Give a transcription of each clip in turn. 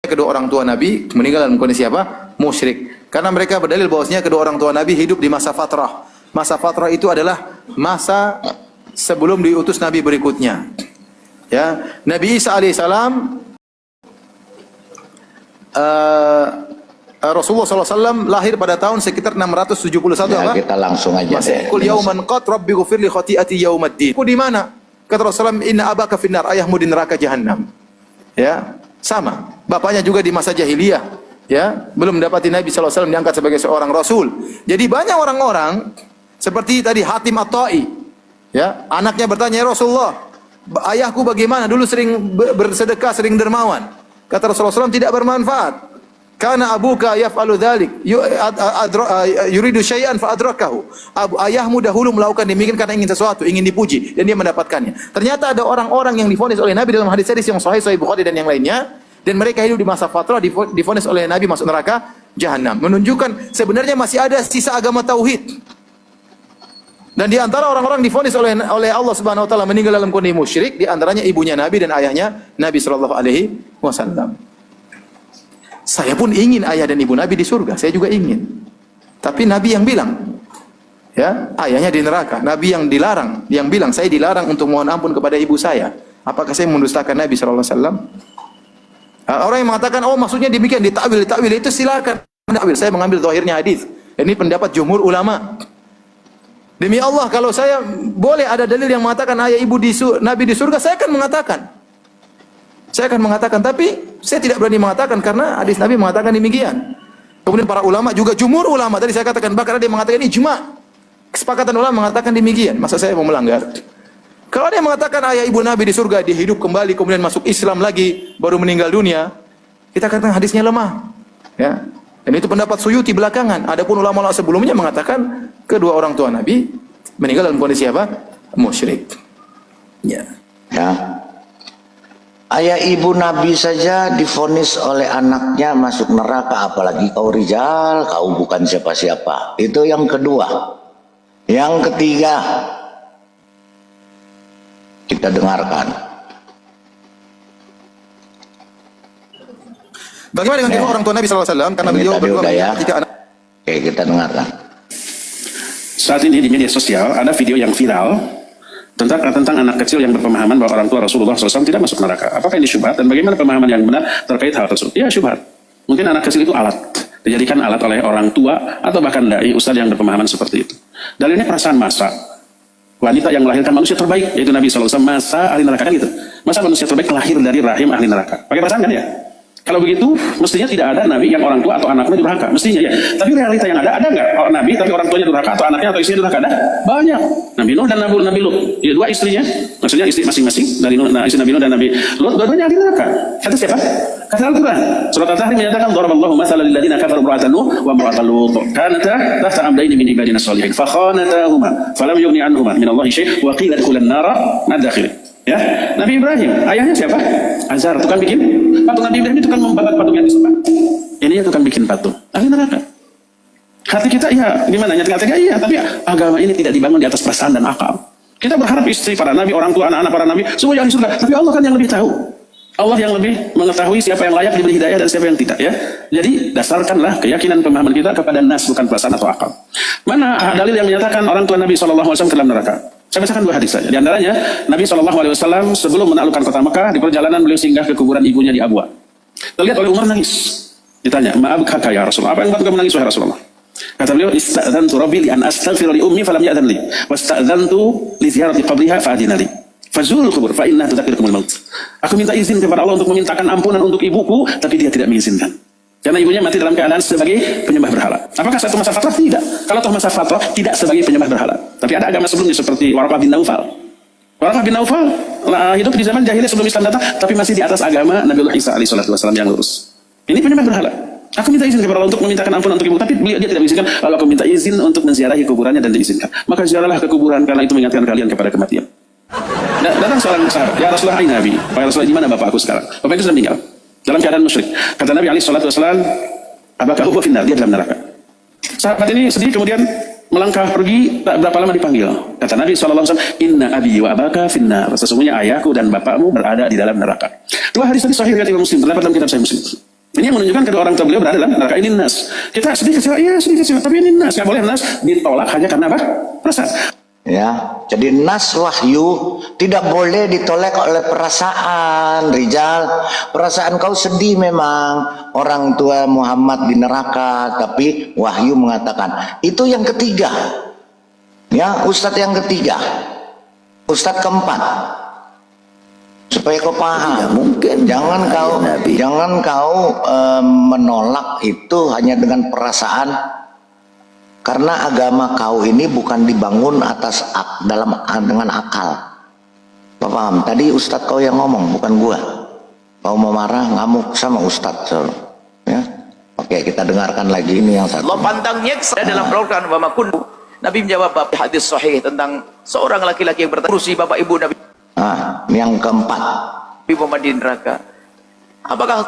kedua orang tua Nabi meninggal dalam kondisi apa? Musyrik. Karena mereka berdalil bahwasanya kedua orang tua Nabi hidup di masa fatrah. Masa fatrah itu adalah masa sebelum diutus Nabi berikutnya. Ya, Nabi Isa alaihissalam Rasulullah SAW lahir pada tahun sekitar 671 ya, apa? Kita langsung aja deh. Kul yauman qad rabbi ghfir li khati'ati yaumaddin. Di mana? Kata Rasulullah, inna abaka finnar, ayahmu di neraka jahanam. Ya, sama. Bapaknya juga di masa jahiliyah. Ya, belum mendapati Nabi SAW diangkat sebagai seorang Rasul. Jadi banyak orang-orang seperti tadi Hatim At-Tai. Ya, anaknya bertanya, ya Rasulullah, ayahku bagaimana? Dulu sering bersedekah, sering dermawan. Kata Rasulullah SAW, tidak bermanfaat. Karena abuka yaf'alu dzalik yuridu syai'an fa adrakahu. Ayahmu dahulu melakukan demikian karena ingin sesuatu, ingin dipuji dan dia mendapatkannya. Ternyata ada orang-orang yang divonis oleh Nabi dalam hadis-hadis yang sahih Bukhari dan yang lainnya, dan mereka hidup di masa fatrah divonis oleh Nabi masuk neraka jahanam. Menunjukkan sebenarnya masih ada sisa agama tauhid. Dan di antara orang-orang divonis oleh Allah Subhanahu wa taala meninggal dalam kondisi musyrik, di antaranya ibunya Nabi dan ayahnya Nabi sallallahu alaihi wasallam. Saya pun ingin ayah dan ibu Nabi di surga, saya juga ingin. Tapi Nabi yang bilang, ya, ayahnya di neraka. Nabi yang dilarang, yang bilang saya dilarang untuk mohon ampun kepada ibu saya. Apakah saya mendustakan Nabi sallallahu alaihi wasallam? Orang yang mengatakan, oh maksudnya demikian, ditakwil itu silakan. Saya mengambil zahirnya hadis. Ini pendapat jumhur ulama. Demi Allah, kalau saya boleh ada dalil yang mengatakan ayah ibu Nabi di surga, saya akan mengatakan. Saya akan mengatakan, tapi saya tidak berani mengatakan karena hadis Nabi mengatakan demikian. Kemudian para ulama juga jumhur ulama, tadi saya katakan bahkan ada yang mengatakan ijma. Kesepakatan ulama mengatakan demikian. Masa saya mau melanggar? Kalau ada yang mengatakan ayah ibu Nabi di surga, dia hidup kembali kemudian masuk Islam lagi baru meninggal dunia, kita katakan hadisnya lemah. Ya. Dan itu pendapat Suyuti belakangan. Adapun ulama sebelumnya mengatakan kedua orang tua Nabi meninggal dalam kondisi apa? Musyrik. Ya. Ya. Ayah ibu Nabi saja divonis oleh anaknya masuk neraka, apalagi kau Rijal, kau bukan siapa-siapa. Itu yang kedua. Yang ketiga, kita dengarkan. Bagaimana dengan kedua orang tua Nabi SAW? Karena beliau berdua ya. tiga anak. Oke, kita dengarkan. Saat ini di media sosial ada video yang viral tentang anak kecil yang berpemahaman bahwa orang tua Rasulullah SAW tidak masuk neraka. Apakah ini syubhat dan bagaimana pemahaman yang benar terkait hal tersebut? Ya syubhat. Mungkin anak kecil itu alat, dijadikan alat oleh orang tua atau bahkan dai ustaz yang berpemahaman seperti itu. Dalilnya perasaan masa. Wanita yang melahirkan manusia terbaik yaitu Nabi SAW, masa ahli neraka kan gitu. Masa manusia terbaik lahir dari rahim ahli neraka. Pakai perasaan kan ya? Kalau begitu, mestinya tidak ada nabi yang orang tua atau anaknya durhaka. Mestinya ya. Tapi realita yang ada nggak nabi tapi orang tuanya durhaka atau anaknya atau istrinya durhaka? Ada. Banyak. Nabi Nuh dan Nabi Lut. Ya, dua istrinya. Maksudnya istri masing-masing dari istri Nabi Nuh dan Nabi Lut. Dua-duanya ahli neraka. Kata siapa? Kata Al-Quran. Surat Al-Tahrim menyatakan, "Daraballahu mathalan lil ladzina kafaru imra'atan Nuh wa imra'atan Lut. Kanata tahta 'abdaini min ibadina shalihin. Fa khanatahuma falam yughni 'anhuma min Allahi syai' wa qila adkhulan nara ma'ad-dakhilin." Ya, Nabi Ibrahim, ayahnya siapa? Azar, tukang bikin patung. Nabi Ibrahim itu kan membuat patung yang disembah. Ini ya tukang bikin patung. Ahli neraka. Hati kita ya gimana? Nyata-nyata iya, tapi agama ini tidak dibangun di atas perasaan dan akal. Kita berharap istri para nabi, orang tua, anak-anak para nabi semua ahli surga. Tapi Allah kan yang lebih tahu. Allah yang lebih mengetahui siapa yang layak diberi hidayah dan siapa yang tidak, ya. Jadi dasarkanlah keyakinan pemahaman kita kepada nas, bukan perasaan atau akal. Mana dalil yang menyatakan orang tua Nabi SAW ke dalam neraka? Saya bacakan dua hadis saja. Di antaranya, Nabi SAW sebelum menaklukkan kota Mekah, di perjalanan beliau singgah ke kuburan ibunya di Abwa. Terlihat oleh Umar nangis. Ditanya, "Ma'abkaka ya Rasulullah? Apa yang membuat kamu menangis wahai Rasulullah?" Kata beliau, "Ista'dzantu Rabbi li an astaghfira li ummi falam ya'dzan li, wasta'dzantu li ziyarati qabriha fa'adina li. Fazurul kubur fa innaha tudzakirukumul maut." Aku minta izin kepada Allah untuk memintakan ampunan untuk ibuku, tapi dia tidak mengizinkan. Karena ibunya mati dalam keadaan sebagai penyembah berhala. Apakah satu masa fatrah? Tidak. Kalau toh masa fatrah, tidak sebagai penyembah berhala. Tapi ada agama sebelumnya seperti Waraqah bin Naufal. Waraqah bin Naufal hidup di zaman jahiliyah sebelum Islam datang, tapi masih di atas agama Nabiullah Isa alaihissalam yang lurus. Ini penyembah berhala. Aku minta izin kepada Allah untuk memintakan ampunan untuk ibu, tapi dia tidak mengizinkan. Lalu aku minta izin untuk menziarahi kuburannya dan diizinkan. Maka ziarahlah ke kuburan karena itu mengingatkan kalian kepada kematian. Datang seorang sahabat, ya Rasulullah, hai Nabi. Wahai Rasulullah, di mana bapakku sekarang? Bapak itu sudah meninggal dalam keadaan musyrik. Kata Nabi alaihissalam, "Abaka huwa finnar," dia dalam neraka. Sahabat ini sedih kemudian melangkah pergi, tak berapa lama dipanggil. Kata Nabi SAW, "Inna abi wa abaka finnar." Sesungguhnya ayahku dan bapakmu berada di dalam neraka. Dua hadis tadi sahih riwayat Imam Muslim, terdapat dalam kitab Sahih Muslim. Ini yang menunjukkan kedua orang tua beliau berada dalam neraka. Ini nas. Kita sedih kecewa, iya sedih kecewa, tapi ini nas. Gak boleh nas ditolak hanya karena apa? Perasaan. Ya, jadi nas wahyu tidak boleh ditolak oleh perasaan, Rijal. Perasaan kau sedih memang orang tua Muhammad di neraka, tapi wahyu mengatakan. Itu yang ketiga. Ya, ustadz yang ketiga. Ustadz keempat. Supaya kau paham, mungkin jangan kau menolak itu hanya dengan perasaan, karena agama kau ini bukan dibangun atas dengan akal. Kau paham? Tadi ustadz kau yang ngomong, bukan gua. Kau mau marah, ngamuk sama ustadz. Ya, oke, kita dengarkan lagi ini yang satu. Allah pandangnya dalam Al-Quran wa ma kuntu. Nabi menjawab hadis sahih tentang seorang laki-laki yang bertarusi bapak ibu Nabi. Ini yang keempat. Muhammad di neraka. Apakah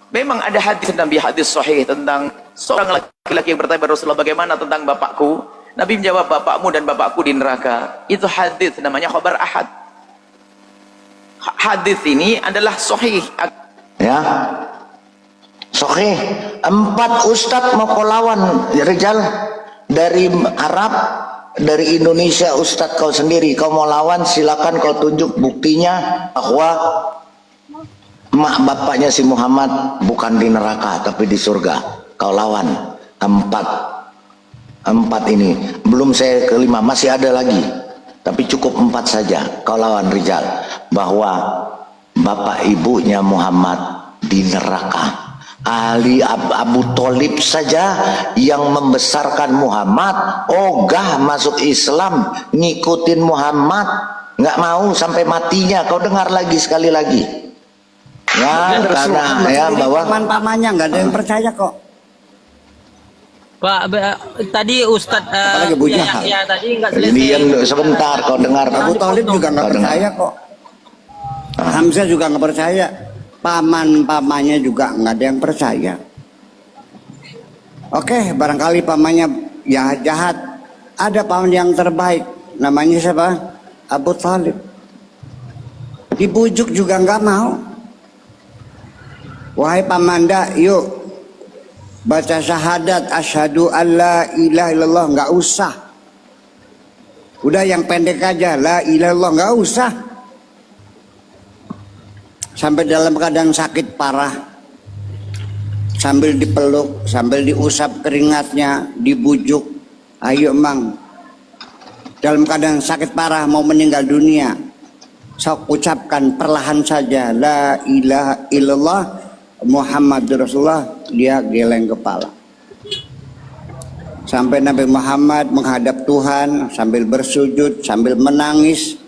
memang ada hadis sahih tentang seorang laki-laki yang bertanya Rasulullah, bagaimana tentang bapakku? Nabi menjawab, bapakmu dan bapakku di neraka. Itu hadis, namanya khabar ahad. Hadis ini adalah sahih. Ya, sahih. 4 ustadz mau kau lawan, Rijal, dari Arab, dari Indonesia. Ustadz kau sendiri, kau mau lawan, silakan kau tunjuk buktinya bahwa mak bapaknya si Muhammad bukan di neraka tapi di surga. Kau lawan 4 ini. Belum saya kelima, masih ada lagi, tapi cukup 4 saja. Kau lawan, Rijal, bahwa bapak ibunya Muhammad di neraka. Ali Abu Thalib saja yang membesarkan Muhammad ogah masuk Islam, ngikutin Muhammad, nggak mau sampai matinya. Kau dengar lagi sekali lagi ya, karena ya bahwa paman-pamannya nggak ada yang percaya kok. Pak, tadi Ustadz ya tadi nggak selesai. diam sebentar, kau dengar. Abu Thalib juga nggak percaya kok. Hamzah juga nggak percaya. Paman-pamannya juga nggak ada yang percaya. Oke, barangkali pamannya jahat. Ada paman yang terbaik, namanya siapa? Abu Thalib. Dibujuk juga nggak mau. Wahai pamanda, yuk baca syahadat asyhadu alla ilaha illallah. Nggak usah. Udah yang pendek aja, la ilaha illallah, nggak usah. Sampai dalam keadaan sakit parah, sambil dipeluk, sambil diusap keringatnya, dibujuk, ayo emang, dalam keadaan sakit parah mau meninggal dunia, sok ucapkan perlahan saja la ilaha illallah Muhammadur Rasulullah. Dia geleng kepala. Sampai Nabi Muhammad menghadap Tuhan sambil bersujud, sambil menangis,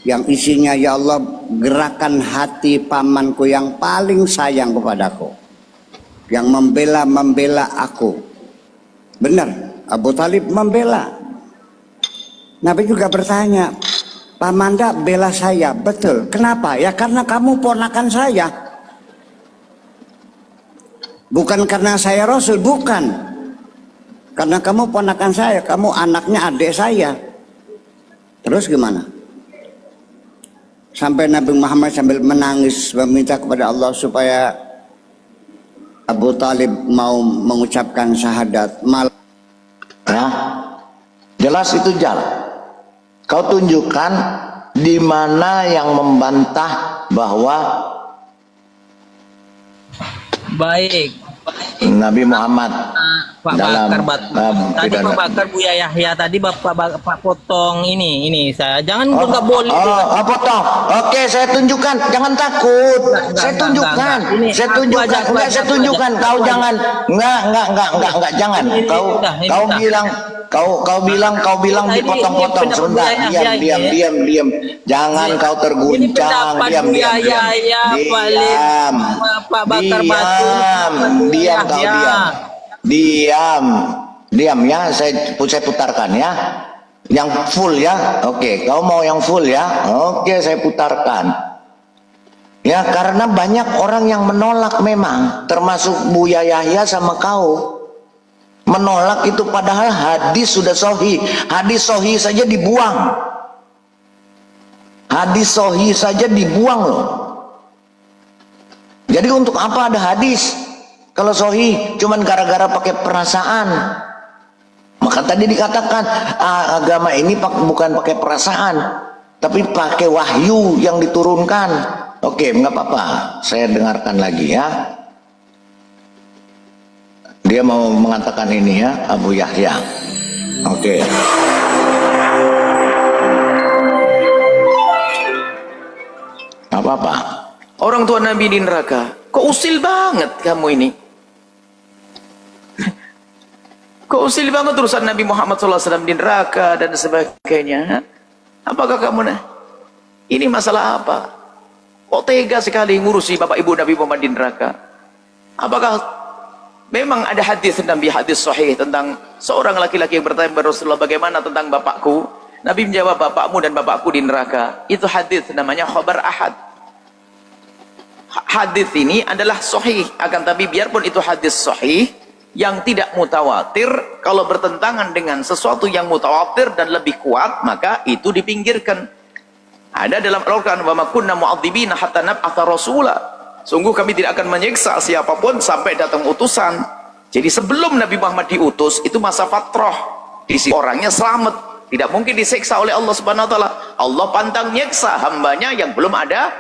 yang isinya, ya Allah, gerakan hati pamanku yang paling sayang kepadaku, yang membela aku. Benar, Abu Thalib membela. Nabi juga bertanya, Pamanda bela saya, betul. Kenapa? Ya karena kamu ponakan saya. Bukan karena saya Rasul, bukan. Karena kamu ponakan saya, kamu anaknya adik saya. Terus gimana? Sampai Nabi Muhammad sambil menangis meminta kepada Allah supaya Abu Thalib mau mengucapkan syahadat. Ya, jelas itu Jal. Kau tunjukkan di mana yang membantah bahwa Baik. Nabi Muhammad Pak dalam Bakar tadi Pak Bakar Buya Yahya tadi Bapak potong ini saya jangan nggak boleh. Potong. Oke, saya tunjukkan, jangan takut. Saya tunjukkan. Saya tunjukkan. Kau jangan enggak jangan. Kau bilang dipotong-potong. Sebentar. Diam. Jangan kau terguncang. Diam. Pak Bakar Batu. Diam ya, saya putarkan ya. Yang full ya. Oke, kau mau yang full ya? Oke, saya putarkan. Ya, karena banyak orang yang menolak memang, termasuk Buya Yahya sama kau. Menolak itu padahal hadis sudah sahih. Hadis sahih saja dibuang. Jadi untuk apa ada hadis? Kalau sahih cuman gara-gara pakai perasaan. Maka tadi dikatakan agama ini bukan pakai perasaan, tapi pakai wahyu yang diturunkan. Oke, nggak apa-apa. Saya dengarkan lagi ya. Dia mau mengatakan ini ya, Abu Yahya. Oke. Apa-apa? Orang tua Nabi di neraka. Kok usil banget kamu ini? Kok usil banget urusan Nabi Muhammad SAW di neraka dan sebagainya? Apakah kamu ini masalah apa? Kok tega sekali ngurusi bapak ibu Nabi Muhammad di neraka? Apakah memang ada hadis Nabi, hadis sahih tentang seorang laki-laki yang bertanya kepada Rasulullah, bagaimana tentang bapakku? Nabi menjawab, bapakmu dan bapakku di neraka. Itu hadis namanya khabar ahad. Hadis ini adalah sahih, akan tapi biarpun itu hadis sahih yang tidak mutawatir, kalau bertentangan dengan sesuatu yang mutawatir dan lebih kuat, maka itu dipinggirkan. Ada dalam Al-Quran, wa ma kunna mu'adzibina hatta nab'atha rasula. Sungguh kami tidak akan menyiksa siapapun sampai datang utusan. Jadi sebelum Nabi Muhammad diutus, itu masa fatrah. Di sisi orangnya selamat, tidak mungkin disiksa oleh Allah Subhanahu wa taala. Allah pantang nyiksa hambanya yang belum ada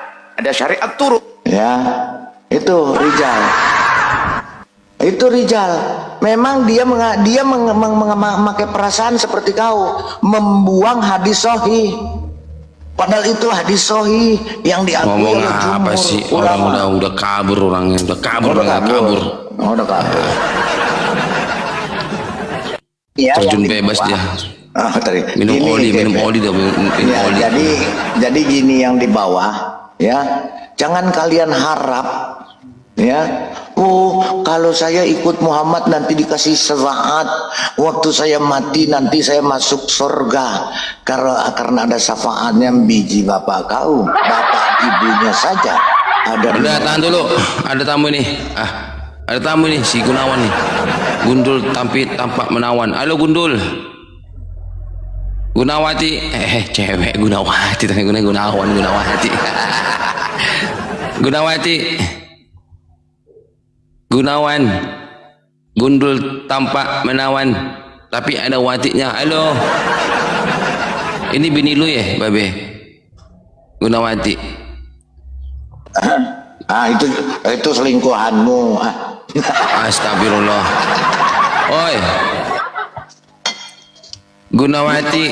syariat turun. Ya, itu Rijal. Itu Rijal. Memang dia memakai perasaan seperti kau, membuang hadis sahih. Padahal itu hadis sahih yang diakui ngomong oleh apa jumhur sih? ulama. Orang udah kabur orangnya, udah kabur. Oh, udah kabur. Ya, Terjun yang bebas dibawa. dia. Tadi. Minum oli dah, minum Ya, oli. jadi gini yang di bawah, ya. Jangan kalian harap, ya. Oh, kalau saya ikut Muhammad nanti dikasih syafaat, waktu saya mati nanti saya masuk surga karena ada syafaatnya biji bapak kau, bapak ibunya saja ada. Udah tahan dulu, ada tamu nih. Ada tamu nih, si Gunawan nih. Gundul tampak menawan. Halo Gundul. Gunawati, cewek Gunawati, Gunawati. Gunawati. Gunawan. Gundul tampak menawan, tapi ada watinya. Halo. Ini bini lu ya, Babe? Gunawati. Itu selingkuhanmu. Astagfirullah. Oi. Gunawati.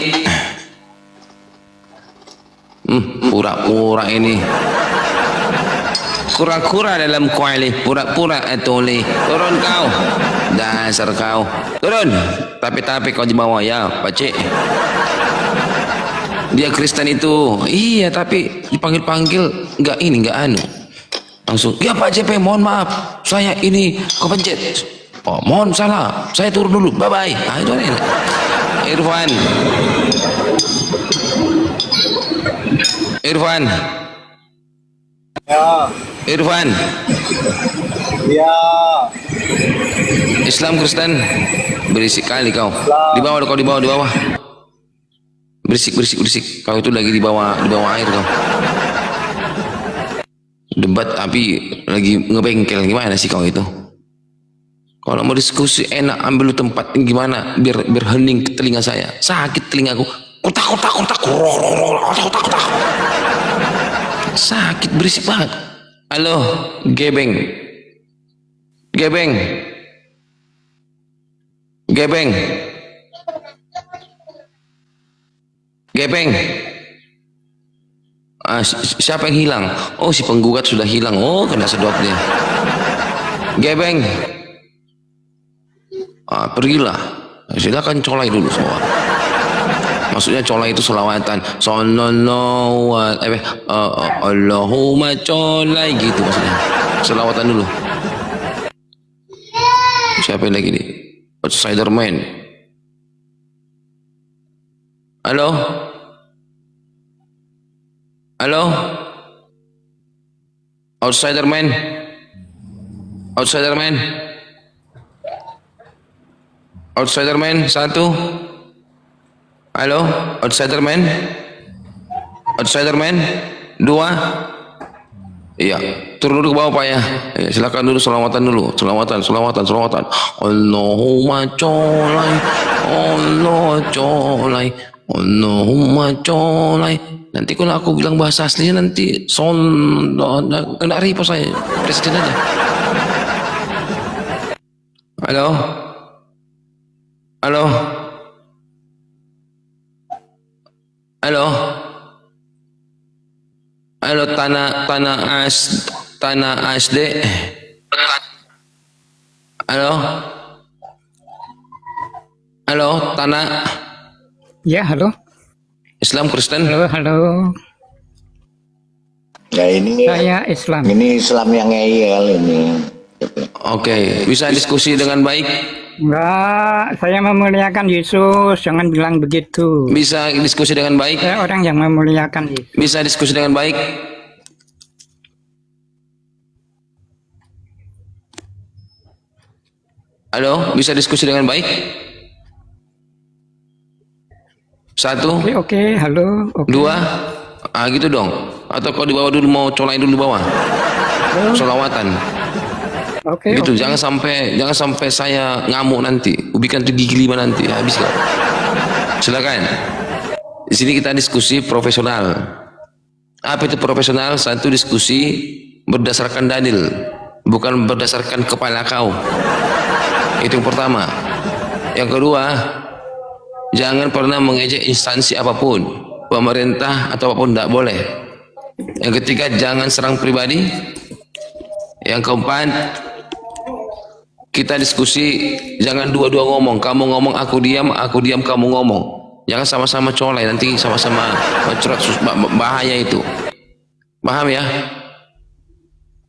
Pura-pura ini. Kura-kura dalam kuali, pura-pura atoli. Turun kau. Dasar kau. Turun. Tapi kau di bawah ya, Pakcik. Dia Kristen itu. Iya, tapi dipanggil-panggil enggak anu. Langsung, ya Pak JP, mohon maaf, saya ini kepencet. Oh, mohon salah, saya turun dulu, bye-bye. Itu ini. Irfan. Ya. Irfan. Ya. Islam Kristen. Berisik kali kau. Di bawah. Berisik. Kau itu lagi di bawah air kau. Debat tapi lagi ngebengkel, gimana sih kau itu? Kalau mau diskusi enak, ambil tempat gimana biar hening ke telinga saya. Sakit telingaku. Kotak. Sakit, berisik banget. Halo, gebeng. Siapa yang hilang? Oh, si penggugat sudah hilang. Oh, kena sedot dia. Gebeng. Pergilah. Silakan colai dulu semua. Maksudnya colai itu selawatan. Allahumma colai gitu maksudnya. Selawatan dulu. Siapa yang lagi nih? Spiderman. Halo? Outsider man. Satu. Halo, outsider man. Dua. Iya, turun dulu ke bawah Pak ya. Ya, silakan dulu selawatan dulu. Selawatan. Allahumma colai, Allah colai, Allahumma colai. Nanti kalau aku bilang bahasa aslinya nanti kena repost saya. Presiden aja. Halo. Halo. Halo. Halo tanah ASD. Halo. Halo tanah Ya, halo. Islam Kristen. Halo. Ya ini Saya Islam. ini Islam yang ngeyel ini. Oke, bisa diskusi dengan baik. Enggak, saya memuliakan Yesus. Jangan bilang begitu. Bisa diskusi dengan baik. Saya orang yang memuliakan Yesus. Bisa diskusi dengan baik. Halo, bisa diskusi dengan baik. Satu, Oke, halo. Oke. dua, gitu dong. Atau kau di bawah dulu mau colain dulu di bawah. Solawatan. Oke, Gitu, oke. jangan sampai saya ngamuk nanti. Ubikan tuh gigi 5 nanti, habis kau. Silakan. Di sini kita diskusi profesional. Apa itu profesional? Satu, diskusi berdasarkan dalil, bukan berdasarkan kepala kau. Itu yang pertama. Yang kedua, jangan pernah mengejek instansi apapun, pemerintah atau apapun, tidak boleh. Yang ketiga, jangan serang pribadi. Yang keempat, kita diskusi, jangan dua-dua ngomong. Kamu ngomong, aku diam, kamu ngomong. Jangan sama-sama colai, nanti sama-sama mencurat, bahaya itu. Paham ya?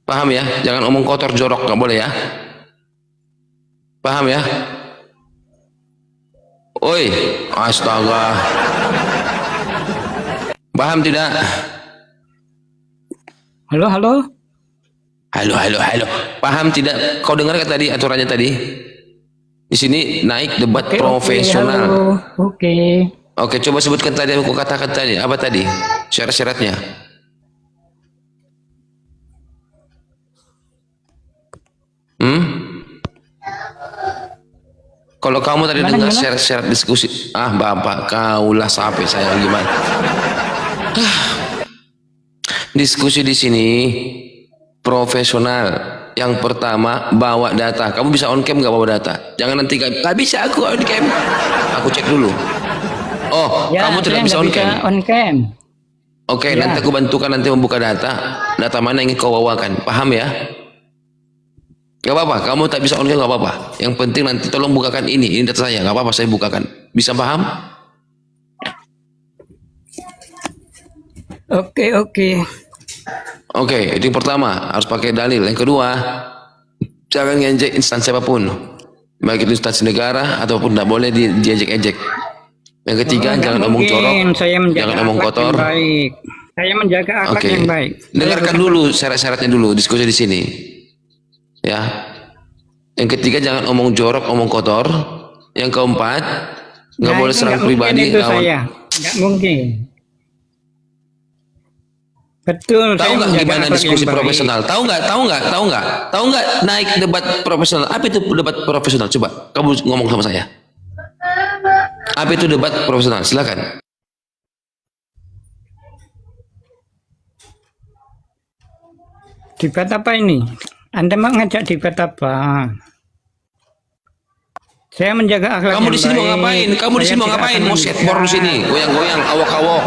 Paham ya? Jangan omong kotor jorok, nggak boleh ya? Paham ya? Oi, astaga. Paham tidak? Halo, halo. Halo. Paham tidak? Kau dengar kan tadi aturannya tadi? Di sini naik debat Oke, profesional. halo. Oke. Oke, coba sebutkan tadi, aku katakan tadi. Apa tadi? Syarat-syaratnya. Kalau kamu tadi dengar syarat-syarat diskusi, bapak kaulah sampai saya gimana? Diskusi di sini profesional. Yang pertama, bawa data. Kamu bisa on cam nggak bawa data? Jangan nanti nggak bisa aku on cam. Aku cek dulu. Oh, Ya, kamu tidak saya bisa nggak on cam. on cam. Oke, Ya. nanti aku bantukan nanti membuka data. Data mana yang ingin kau bawakan? Paham ya? Gak apa-apa, kamu tak bisa on cam gak apa-apa. Yang penting nanti tolong bukakan ini data saya. Gak apa-apa, saya bukakan. Bisa paham? Oke. Oke, itu yang pertama, harus pakai dalil. Yang kedua, jangan ngejek instansi apapun, baik itu instansi negara ataupun tidak boleh diejek-ejek. Yang ketiga, jangan omong jorok, Saya menjaga jangan omong akhlak kotor. yang baik. Saya menjaga akhlak Oke, yang baik. dengarkan dulu syarat-syaratnya dulu, diskusi di sini. Ya. Yang ketiga, jangan omong jorok, omong kotor. Yang keempat, nggak boleh itu serang nggak mungkin pribadi. itu saya. Nggak mungkin. Betul. Tahu saya nggak menjaga gimana akhlak diskusi yang baik. profesional? Tahu nggak naik debat profesional? Apa itu debat profesional? Coba kamu ngomong sama saya. Apa itu debat profesional? Silakan. Debat apa ini? Anda mau ngajak debat apa? Saya menjaga akhlak Kamu yang di sini mau baik. ngapain? Kamu di Saya sini mau tidak ngapain? akan Mau skateboard di sini, goyang-goyang, awak-awak.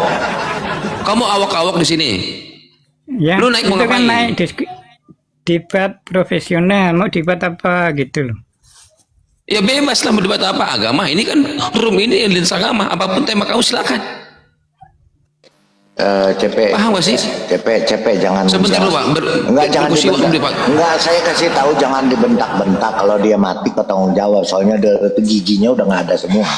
Kamu awak-awak di sini. Ya, Lu naik mau itu kan ngapain? naik debat profesional. Mau debat apa gitu loh. Ya bebas lah berdebat apa agama. Ini kan room ini lintas agama. Apapun tema kamu silakan. CP. Paham gak sih? CP jangan. Sebentar dulu, Pak. Enggak, jangan Diskusi waktu dibentak. dulu, Pak. Enggak, saya kasih tahu jangan dibentak-bentak. Kalau dia mati kau tanggung jawab. Soalnya itu giginya udah nggak ada semua.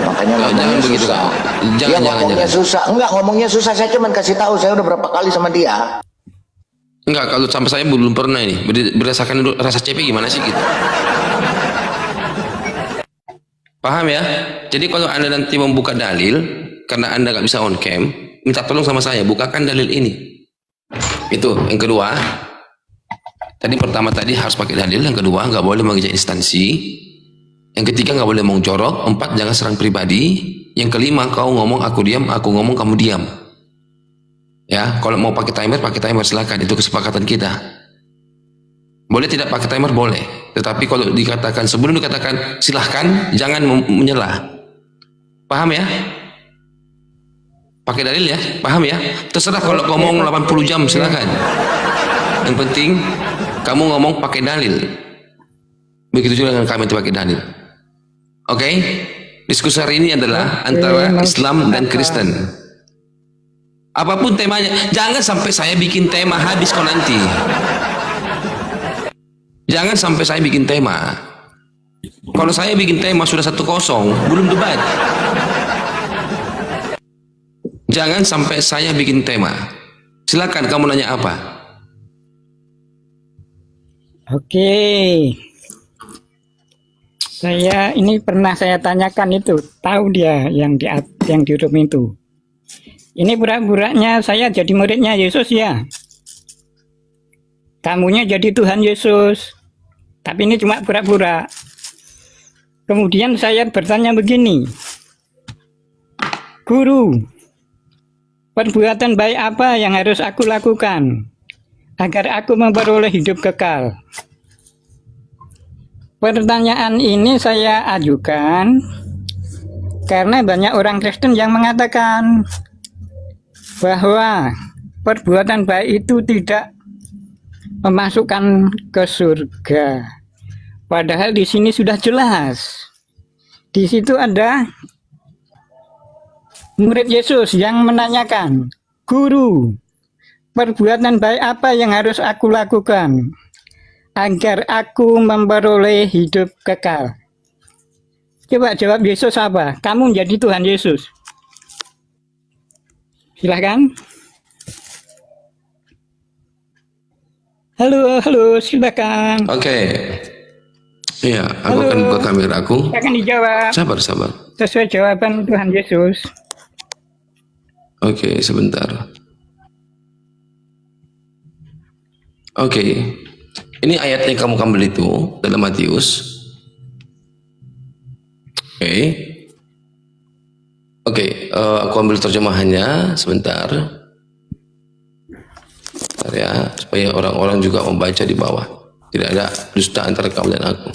Makanya ngomongnya jangan begitu, susah. Kak. Dia Jangan. ngomongnya susah. Enggak, ngomongnya susah. Saya cuma kasih tahu. Saya udah berapa kali sama dia. Enggak, kalau sampai saya belum pernah ini. Berdasarkan dulu rasa CP gimana sih gitu. Paham ya? Jadi kalau Anda nanti membuka dalil, karena Anda nggak bisa on cam, minta tolong sama saya, bukakan dalil ini. Itu yang kedua. Tadi pertama tadi harus pakai dalil, yang kedua nggak boleh mengejek instansi, yang ketiga nggak boleh mengjorok, 4 jangan serang pribadi, yang kelima kau ngomong aku diam, aku ngomong kamu diam. Ya, kalau mau pakai timer silakan, itu kesepakatan kita. Boleh tidak pakai timer boleh, tetapi kalau dikatakan sebelum dikatakan silahkan jangan menyela. Paham ya? Pakai dalil ya, paham ya? Terserah kalau ngomong 80 jam silakan. Yang penting kamu ngomong pakai dalil. Begitu juga dengan kami itu pakai dalil. Oke? Diskusi hari ini adalah antara Islam dan Kristen. Apapun temanya, jangan sampai saya bikin tema habis kau nanti. Jangan sampai saya bikin tema. Kalau saya bikin tema sudah 1-0, belum debat. Jangan sampai saya bikin tema. Silakan kamu nanya apa? Oke. Saya ini pernah saya tanyakan itu, tahu dia yang di room itu. Ini pura-puranya saya jadi muridnya Yesus ya. Kamunya jadi Tuhan Yesus. Tapi ini cuma pura-pura. Kemudian saya bertanya begini. Guru, perbuatan baik apa yang harus aku lakukan agar aku memperoleh hidup kekal? Pertanyaan ini saya ajukan karena banyak orang Kristen yang mengatakan bahwa perbuatan baik itu tidak memasukkan ke surga. Padahal di sini sudah jelas. Di situ ada murid Yesus yang menanyakan, Guru, perbuatan baik apa yang harus aku lakukan agar aku memperoleh hidup kekal? Coba jawab Yesus apa? Kamu menjadi Tuhan Yesus. Silahkan. Halo, silakan. Oke. Iya, aku akan buka kamera aku. Silakan dijawab. Sabar. Sesuai jawaban Tuhan Yesus. Oke, sebentar. Oke. Ini ayatnya kamu ambil itu dalam Matius. Oke, aku ambil terjemahannya sebentar. Bentar ya, supaya orang-orang juga membaca di bawah. Tidak ada dusta antara kamu dan aku.